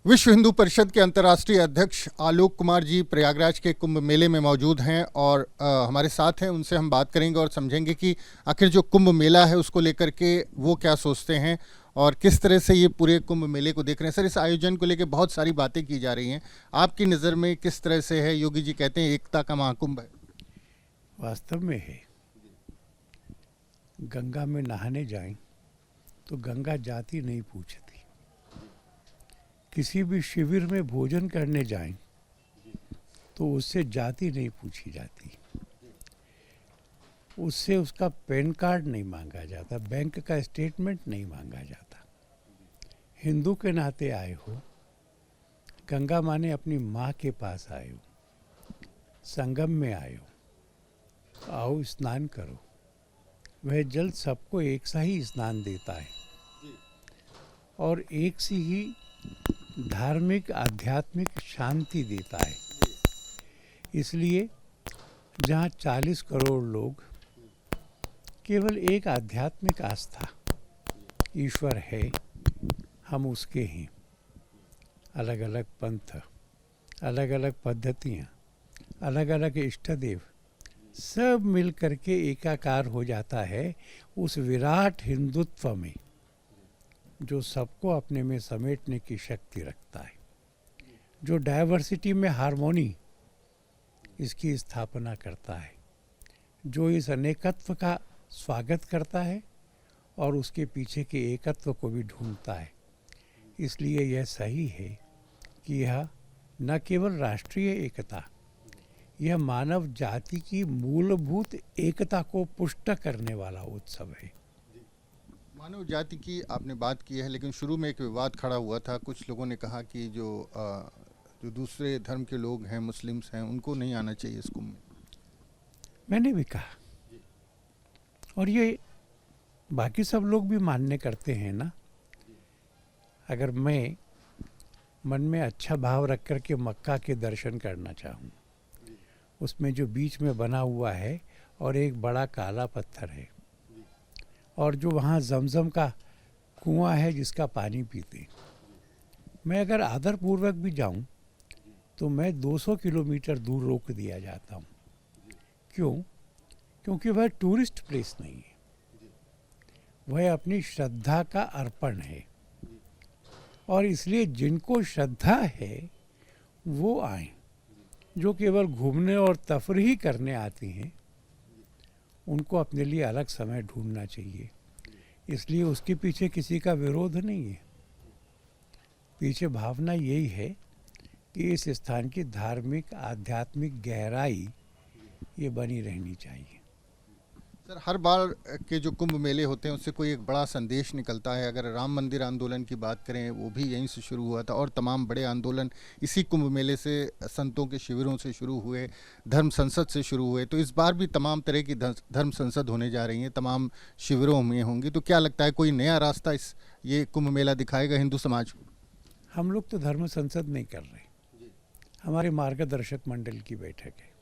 विश्व हिंदू परिषद के अंतर्राष्ट्रीय अध्यक्ष आलोक कुमार जी प्रयागराज के कुंभ मेले में मौजूद हैं और हमारे साथ हैं। उनसे हम बात करेंगे और समझेंगे कि आखिर जो कुंभ मेला है उसको लेकर के वो क्या सोचते हैं और किस तरह से ये पूरे कुंभ मेले को देख रहे हैं। सर, इस आयोजन को लेकर बहुत सारी बातें की जा रही हैं, आपकी नज़र में किस तरह से है? योगी जी कहते हैं एकता का महाकुंभ है। वास्तव में है। गंगा में नहाने जाएं तो गंगा जाति नहीं पूछती। किसी भी शिविर में भोजन करने जाएं तो उससे जाति नहीं पूछी जाती, उससे उसका पैन कार्ड नहीं मांगा जाता, बैंक का स्टेटमेंट नहीं मांगा जाता। हिंदू के नाते आए हो, गंगा माने अपनी माँ के पास आए हो, संगम में आए हो, आओ स्नान करो। वह जल सबको एक सा ही स्नान देता है और एक सी ही धार्मिक आध्यात्मिक शांति देता है। इसलिए जहाँ 40 करोड़ लोग केवल एक आध्यात्मिक आस्था, ईश्वर है, हम उसके हैं। अलग अलग पंथ, अलग अलग पद्धतियाँ, अलग अलग इष्ट देव, सब मिल करके एकाकार हो जाता है उस विराट हिंदुत्व में जो सबको अपने में समेटने की शक्ति रखता है, जो डाइवर्सिटी में हार्मोनी इसकी स्थापना करता है, जो इस अनेकत्व का स्वागत करता है और उसके पीछे के एकत्व को भी ढूंढता है। इसलिए यह सही है कि यह न केवल राष्ट्रीय एकता, यह मानव जाति की मूलभूत एकता को पुष्ट करने वाला उत्सव है। मानव जाति की आपने बात की है, लेकिन शुरू में एक विवाद खड़ा हुआ था। कुछ लोगों ने कहा कि जो दूसरे धर्म के लोग हैं, मुस्लिम्स हैं, उनको नहीं आना चाहिए इस कुंभ में। मैंने भी कहा, और ये बाकी सब लोग भी मानने करते हैं ना। अगर मैं मन में अच्छा भाव रख कर के मक्का के दर्शन करना चाहूँ, उसमें जो बीच में बना हुआ है और एक बड़ा काला पत्थर है, और जो वहाँ जमजम का कुआं है जिसका पानी पीते, मैं अगर आदरपूर्वक भी जाऊं तो मैं 200 किलोमीटर दूर रोक दिया जाता हूं। क्यों? क्योंकि वह टूरिस्ट प्लेस नहीं है, वह अपनी श्रद्धा का अर्पण है। और इसलिए जिनको श्रद्धा है वो आए, जो केवल घूमने और तफरीह करने आती हैं उनको अपने लिए अलग समय ढूंढना चाहिए। इसलिए उसके पीछे किसी का विरोध नहीं है। पीछे भावना यही है कि इस स्थान की धार्मिक आध्यात्मिक गहराई ये बनी रहनी चाहिए। सर, हर बार के जो कुंभ मेले होते हैं उससे कोई एक बड़ा संदेश निकलता है। अगर राम मंदिर आंदोलन की बात करें, वो भी यहीं से शुरू हुआ था और तमाम बड़े आंदोलन इसी कुंभ मेले से, संतों के शिविरों से शुरू हुए, धर्म संसद से शुरू हुए। तो इस बार भी तमाम तरह की धर्म संसद होने जा रही हैं, तमाम शिविरों में होंगी। तो क्या लगता है कोई नया रास्ता ये कुंभ मेला दिखाएगा हिंदू समाज को? हम लोग तो धर्म संसद नहीं कर रहे, हमारे मार्गदर्शक मंडल की बैठक है।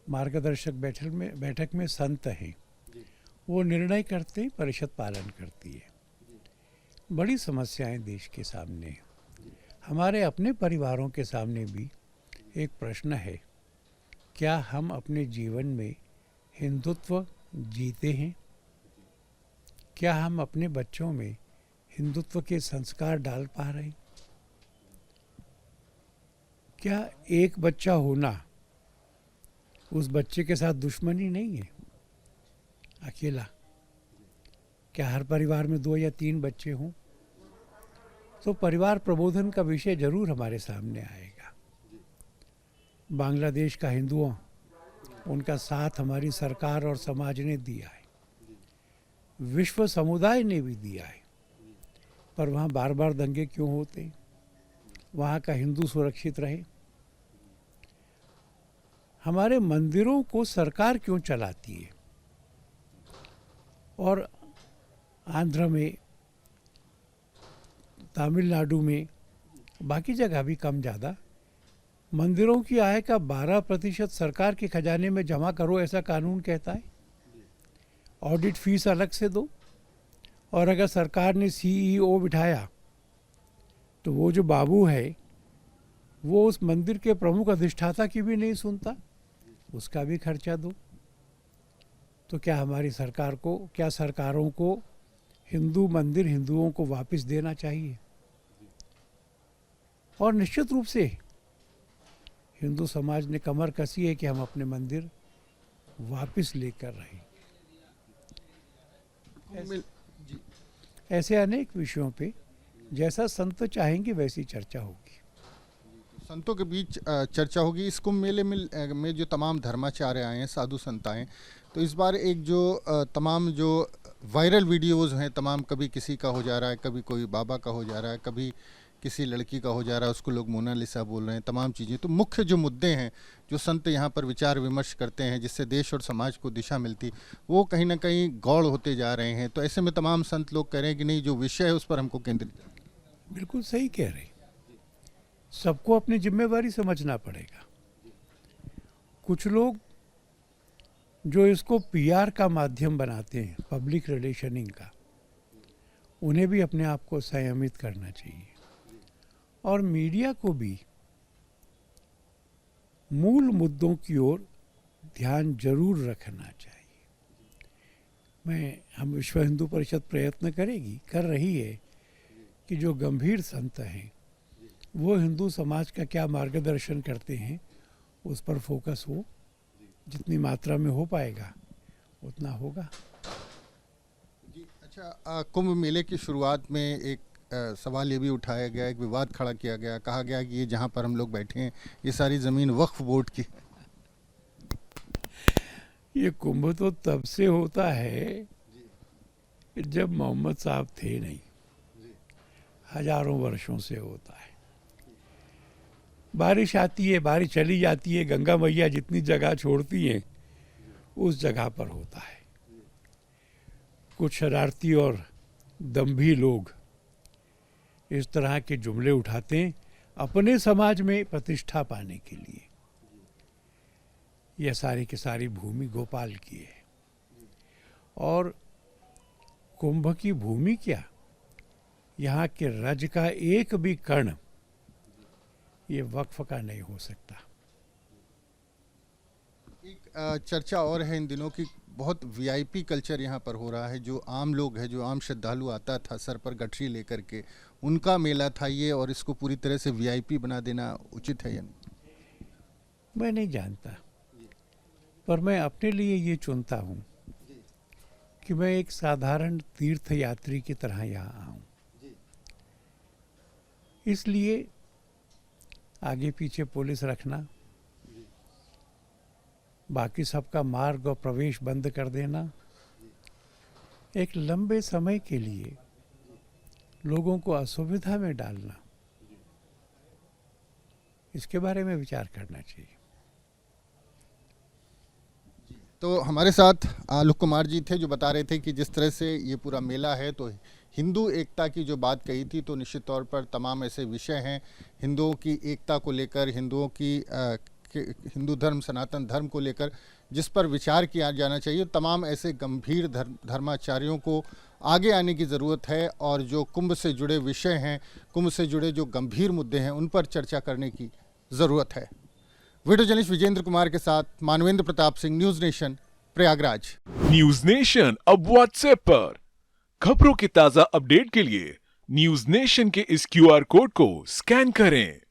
मार्गदर्शक बैठक में संत हैं, वो निर्णय करते हैं, परिषद पालन करती है। बड़ी समस्याएं देश के सामने हैं। हमारे अपने परिवारों के सामने भी एक प्रश्न है, क्या हम अपने जीवन में हिंदुत्व जीते हैं? क्या हम अपने बच्चों में हिंदुत्व के संस्कार डाल पा रहे हैं? क्या एक बच्चा होना उस बच्चे के साथ दुश्मनी नहीं है? अकेला? क्या हर परिवार में 2 या 3 बच्चे हों? तो परिवार प्रबोधन का विषय जरूर हमारे सामने आएगा। बांग्लादेश का हिंदुओं, उनका साथ हमारी सरकार और समाज ने दिया है, विश्व समुदाय ने भी दिया है। पर वहाँ बार बार दंगे क्यों होते? वहाँ का हिंदू सुरक्षित रहे। हमारे मंदिरों को सरकार क्यों चलाती है? और आंध्र में, तमिलनाडु में, बाकी जगह भी कम ज़्यादा मंदिरों की आय का 12% सरकार के खजाने में जमा करो, ऐसा कानून कहता है। ऑडिट फीस अलग से दो, और अगर सरकार ने सीईओ बिठाया तो वो जो बाबू है वो उस मंदिर के प्रमुख अधिष्ठाता की भी नहीं सुनता, उसका भी खर्चा दो। तो क्या हमारी सरकार को, क्या सरकारों को हिंदू मंदिर हिंदुओं को वापस देना चाहिए? और निश्चित रूप से हिंदू समाज ने कमर कसी है कि हम अपने मंदिर वापस लेकर रहें। ऐसे अनेक विषयों पे जैसा संत चाहेंगे वैसी चर्चा होगी। संतों के बीच चर्चा होगी। इस कुंभ मेले में जो तमाम धर्माचार्य आए हैं, साधु संत आए, तो इस बार एक जो तमाम जो वायरल वीडियोस हैं, तमाम कभी किसी का हो जा रहा है, कभी कोई बाबा का हो जा रहा है, कभी किसी लड़की का हो जा रहा है, उसको लोग मोनालिसा बोल रहे हैं, तमाम चीज़ें। तो मुख्य जो मुद्दे हैं जो संत यहाँ पर विचार विमर्श करते हैं, जिससे देश और समाज को दिशा मिलती, वो कहीं ना कहीं गौड़ होते जा रहे हैं। तो ऐसे में तमाम संत लोग कह रहे हैं कि नहीं, जो विषय है उस पर हमको केंद्रित। बिल्कुल सही कह रहे, सबको अपनी जिम्मेवारी समझना पड़ेगा। कुछ लोग जो इसको पीआर का माध्यम बनाते हैं, पब्लिक रिलेशनिंग का, उन्हें भी अपने आप को संयमित करना चाहिए और मीडिया को भी मूल मुद्दों की ओर ध्यान जरूर रखना चाहिए। हम विश्व हिंदू परिषद प्रयत्न कर रही है कि जो गंभीर संत हैं वो हिंदू समाज का क्या मार्गदर्शन करते हैं उस पर फोकस हो, जितनी मात्रा में हो पाएगा उतना होगा। अच्छा, कुंभ मेले की शुरुआत में एक सवाल ये भी उठाया गया, एक विवाद खड़ा किया गया, कहा गया कि ये जहाँ पर हम लोग बैठे हैं ये सारी ज़मीन वक्फ बोर्ड की। ये कुंभ तो तब से होता है जब मोहम्मद साहब थे नहीं, हजारों वर्षों से होता है। बारिश आती है, बारिश चली जाती है, गंगा मैया जितनी जगह छोड़ती हैं उस जगह पर होता है। कुछ शरारती और दंभी लोग इस तरह के जुमले उठाते हैं अपने समाज में प्रतिष्ठा पाने के लिए। यह सारी की सारी भूमि गोपाल की है और कुंभ की भूमि क्या, यहाँ के रज का एक भी कण ये वक्फ का नहीं हो सकता। एक चर्चा और है इन दिनों की, बहुत वीआईपी कल्चर यहाँ पर हो रहा है। जो आम लोग हैं, जो आम श्रद्धालु आता था सर पर गठरी लेकर के, उनका मेला था ये, और इसको पूरी तरह से वीआईपी बना देना उचित है या नहीं? मैं नहीं जानता, पर मैं अपने लिए ये चुनता हूँ कि मैं एक साधारण तीर्थ यात्री की तरह यहाँ आऊँ। इसलिए आगे पीछे पुलिस रखना, बाकी सबका मार्ग और प्रवेश बंद कर देना, एक लंबे समय के लिए लोगों को असुविधा में डालना, इसके बारे में विचार करना चाहिए। तो हमारे साथ आलोक कुमार जी थे, जो बता रहे थे कि जिस तरह से ये पूरा मेला है, तो हिंदू एकता की जो बात कही थी, तो निश्चित तौर पर तमाम ऐसे विषय हैं हिंदुओं की एकता को लेकर, हिंदुओं की हिंदू धर्म, सनातन धर्म को लेकर, जिस पर विचार किया जाना चाहिए। तमाम ऐसे गंभीर धर्माचार्यों को आगे आने की ज़रूरत है और जो कुंभ से जुड़े विषय हैं, कुंभ से जुड़े जो गंभीर मुद्दे हैं, उन पर चर्चा करने की ज़रूरत है। वीडियो जर्नलिस्ट विजेंद्र कुमार के साथ Manvendra Pratap Singh, news nation, Prayagraj. News nation अब व्हाट्सएप पर खबरों के ताज़ा अपडेट के लिए न्यूज़ नेशन के इस क्यूआर कोड को स्कैन करें।